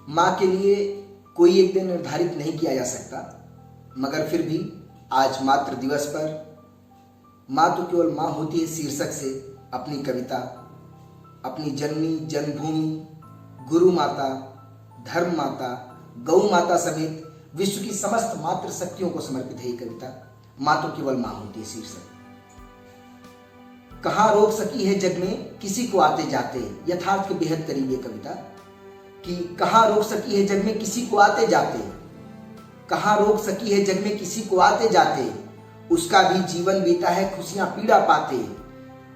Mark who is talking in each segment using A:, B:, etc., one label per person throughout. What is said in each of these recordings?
A: माँ के लिए कोई एक दिन निर्धारित नहीं किया जा सकता, मगर फिर भी आज मातृ दिवस पर माँ तो केवल माँ होती है शीर्षक से अपनी कविता अपनी जननी जन्मभूमि, गुरु माता, धर्म माता, गौ माता समेत विश्व की समस्त मातृ शक्तियों को समर्पित है ये कविता। माँ तो केवल माँ होती है शीर्षक। कहाँ रोक सकी है जग में किसी को आते जाते, यथार्थ के बेहद करीब ये कविता कि कहाँ रोक सकी है जग में किसी को आते जाते, कहाँ रोक सकी है जग में किसी को आते जाते, उसका भी जीवन बीता है खुशियां पीड़ा पाते,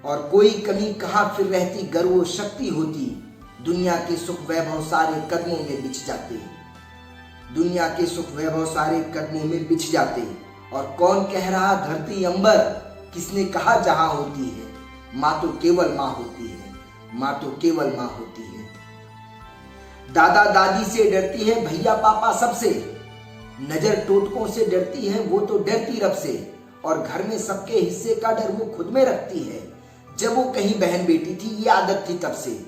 A: और कोई कमी कहाँ फिर रहती गर वो शक्ति होती, दुनिया के सुख वैभव सारे कदमों में बिछ जाते, दुनिया के सुख वैभव सारे कदमों में बिछ जाते। और कौन कह रहा धरती अंबर, किसने कहा जहां होती है, माँ तो केवल माँ होती है, माँ तो केवल माँ होती है। दादा दादी से डरती है भैया पापा सबसे, नजर टोटकों से डरती है वो तो डरती रब से, और घर में सबके हिस्से का डर वो खुद में रखती है। जब वो कहीं बहन बेटी थी ये आदत थी तब से,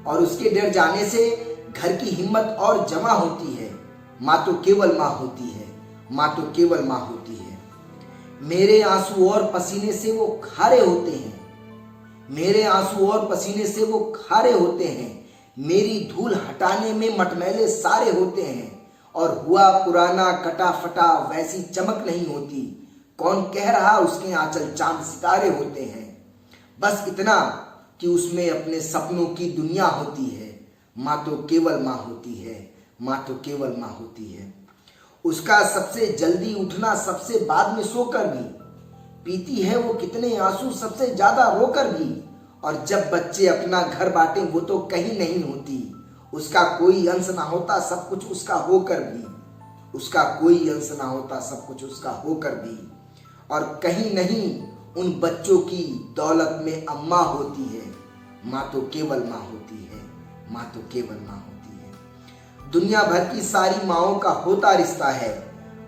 A: और उसके डर जाने से घर की हिम्मत और जमा होती है। माँ तो केवल माँ होती है, माँ तो केवल माँ होती है। मेरे आंसू और पसीने से वो खारे होते हैं, मेरे आंसू और पसीने से वो खारे होते हैं, मेरी धूल हटाने में मटमैले सारे होते हैं, और हुआ पुराना कटा फटा वैसी चमक नहीं होती, कौन कह रहा उसके आंचल चांद सितारे होते हैं। बस इतना कि उसमें अपने सपनों की दुनिया होती है। माँ तो केवल माँ होती है, माँ तो केवल माँ होती है। उसका सबसे जल्दी उठना सबसे बाद में सोकर भी, पीती है वो कितने आंसू सबसे ज्यादा रोकर भी, और जब बच्चे अपना घर बांटे वो तो कहीं नहीं होती, उसका कोई अंश ना होता सब कुछ उसका होकर भी, उसका कोई अंश ना होता सब कुछ उसका होकर भी। और कहीं नहीं उन बच्चों की दौलत में अम्मा होती है। माँ तो केवल माँ होती है, माँ तो केवल माँ होती है। दुनिया भर की सारी माँओं का होता रिश्ता है,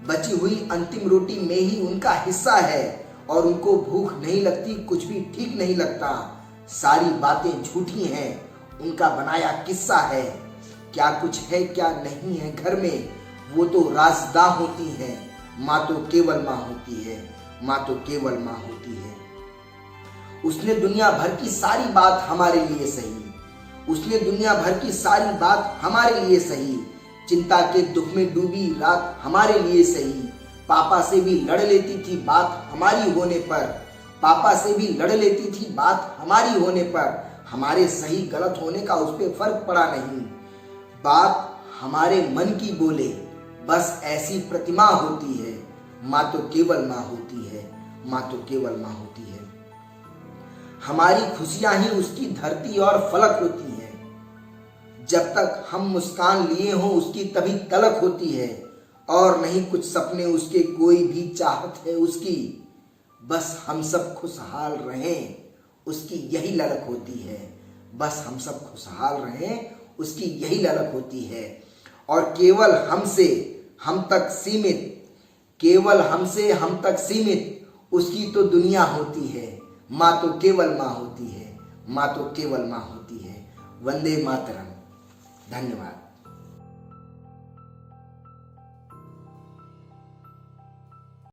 A: बची हुई अंतिम रोटी में ही उनका हिस्सा है, और उनको भूख नहीं लगती कुछ भी ठीक नहीं लगता, सारी बातें झूठी हैं उनका बनाया किस्सा है। क्या कुछ है क्या नहीं है घर में वो तो राज़दां होती है। माँ तो केवल माँ होती है, माँ तो केवल माँ होती है। उसने दुनिया भर की सारी बात हमारे लिए सही, उसने दुनिया भर की सारी बात हमारे लिए सही, चिंता के दुख में डूबी रात हमारे लिए सही, पापा से भी लड़ लेती थी बात हमारी होने पर, पापा से भी लड़ लेती थी बात हमारी होने पर, हमारे सही गलत होने का उस पर फर्क पड़ा नहीं, बात हमारे मन की बोले बस ऐसी प्रतिमा होती है। माँ तो केवल माँ होती है, माँ तो केवल माँ होती है। हमारी खुशियां ही उसकी धरती और फलक होती हैं, जब तक हम मुस्कान लिए हों उसकी तभी तलक होती है, और नहीं कुछ सपने उसके कोई भी चाहत है उसकी, बस हम सब खुशहाल रहें उसकी यही ललक होती है, बस हम सब खुशहाल रहें उसकी यही ललक होती है। और केवल हमसे हम तक सीमित, केवल हमसे हम तक सीमित उसकी तो दुनिया होती है। माँ तो केवल माँ होती है, माँ तो केवल माँ होती है। वंदे मातरम। धन्यवाद।